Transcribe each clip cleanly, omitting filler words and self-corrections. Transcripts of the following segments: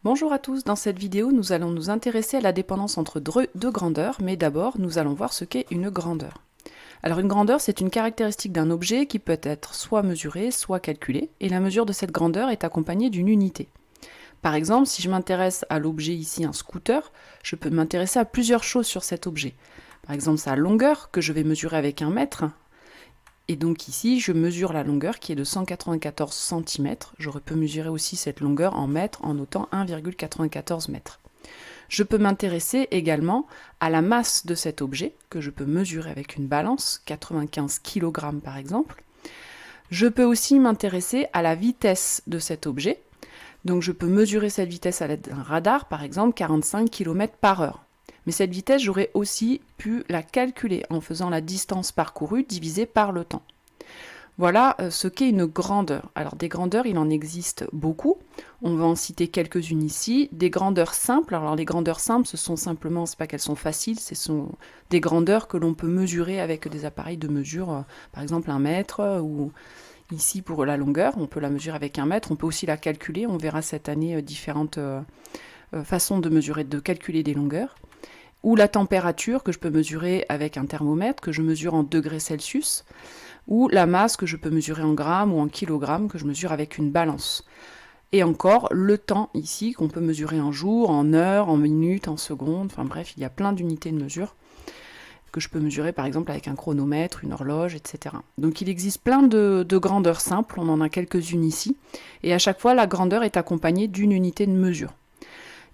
Bonjour à tous, dans cette vidéo nous allons nous intéresser à la dépendance entre deux grandeurs, mais d'abord nous allons voir ce qu'est une grandeur. Alors une grandeur c'est une caractéristique d'un objet qui peut être soit mesurée, soit calculée, et la mesure de cette grandeur est accompagnée d'une unité. Par exemple, si je m'intéresse à l'objet ici, un scooter, je peux m'intéresser à plusieurs choses sur cet objet. Par exemple sa longueur, que je vais mesurer avec un mètre, et donc ici, je mesure la longueur qui est de 194 cm. J'aurais pu mesurer aussi cette longueur en mètres en notant 1,94 m. Je peux m'intéresser également à la masse de cet objet, que je peux mesurer avec une balance, 95 kg par exemple. Je peux aussi m'intéresser à la vitesse de cet objet. Donc je peux mesurer cette vitesse à l'aide d'un radar, par exemple 45 km/h. Mais cette vitesse, j'aurais aussi pu la calculer en faisant la distance parcourue divisée par le temps. Voilà ce qu'est une grandeur. Alors des grandeurs, il en existe beaucoup. On va en citer quelques-unes ici. Des grandeurs simples. Alors les grandeurs simples, ce sont simplement, c'est pas qu'elles sont faciles, ce sont des grandeurs que l'on peut mesurer avec des appareils de mesure, par exemple un mètre, ou ici pour la longueur, on peut la mesurer avec un mètre. On peut aussi la calculer. On verra cette année différentes façons de mesurer, de calculer des longueurs. Ou la température que je peux mesurer avec un thermomètre, que je mesure en degrés Celsius, ou la masse que je peux mesurer en grammes ou en kilogrammes, que je mesure avec une balance. Et encore, le temps ici, qu'on peut mesurer en jours, en heures, en minutes, en secondes, enfin bref, il y a plein d'unités de mesure que je peux mesurer par exemple avec un chronomètre, une horloge, etc. Donc il existe plein de grandeurs simples, on en a quelques-unes ici, et à chaque fois la grandeur est accompagnée d'une unité de mesure.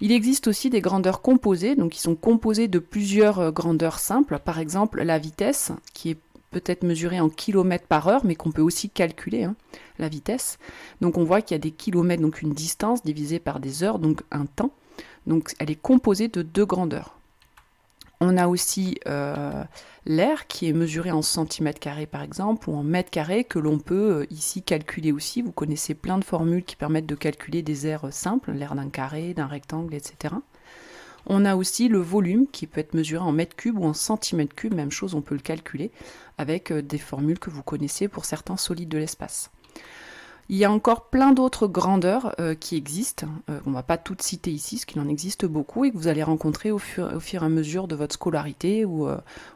Il existe aussi des grandeurs composées, donc qui sont composées de plusieurs grandeurs simples. Par exemple, la vitesse, qui est peut-être mesurée en kilomètres par heure, mais qu'on peut aussi calculer, la vitesse. Donc on voit qu'il y a des kilomètres, donc une distance divisée par des heures, donc un temps. Donc elle est composée de deux grandeurs. On a aussi l'air qui est mesuré en centimètres carrés par exemple, ou en mètres carrés, que l'on peut ici calculer aussi. Vous connaissez plein de formules qui permettent de calculer des aires simples, l'aire d'un carré, d'un rectangle, etc. On a aussi le volume qui peut être mesuré en mètres cubes ou en centimètres cubes, même chose, on peut le calculer avec des formules que vous connaissez pour certains solides de l'espace. Il y a encore plein d'autres grandeurs qui existent, on ne va pas toutes citer ici, parce qu'il en existe beaucoup, et que vous allez rencontrer au fur et à mesure de votre scolarité ou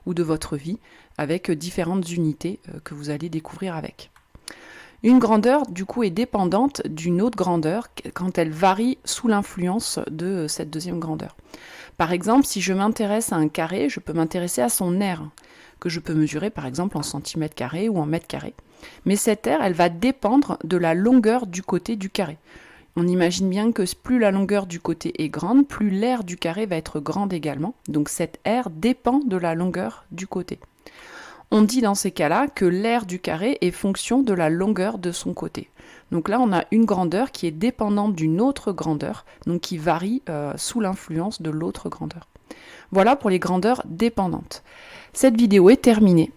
de votre vie, avec différentes unités que vous allez découvrir avec. Une grandeur, du coup, est dépendante d'une autre grandeur quand elle varie sous l'influence de cette deuxième grandeur. Par exemple, si je m'intéresse à un carré, je peux m'intéresser à son aire, que je peux mesurer par exemple en centimètres carrés ou en mètres carrés. Mais cette aire, elle va dépendre de la longueur du côté du carré. On imagine bien que plus la longueur du côté est grande, plus l'aire du carré va être grande également. Donc cette aire dépend de la longueur du côté. On dit dans ces cas-là que l'aire du carré est fonction de la longueur de son côté. Donc là, on a une grandeur qui est dépendante d'une autre grandeur, donc qui varie sous l'influence de l'autre grandeur. Voilà pour les grandeurs dépendantes. Cette vidéo est terminée.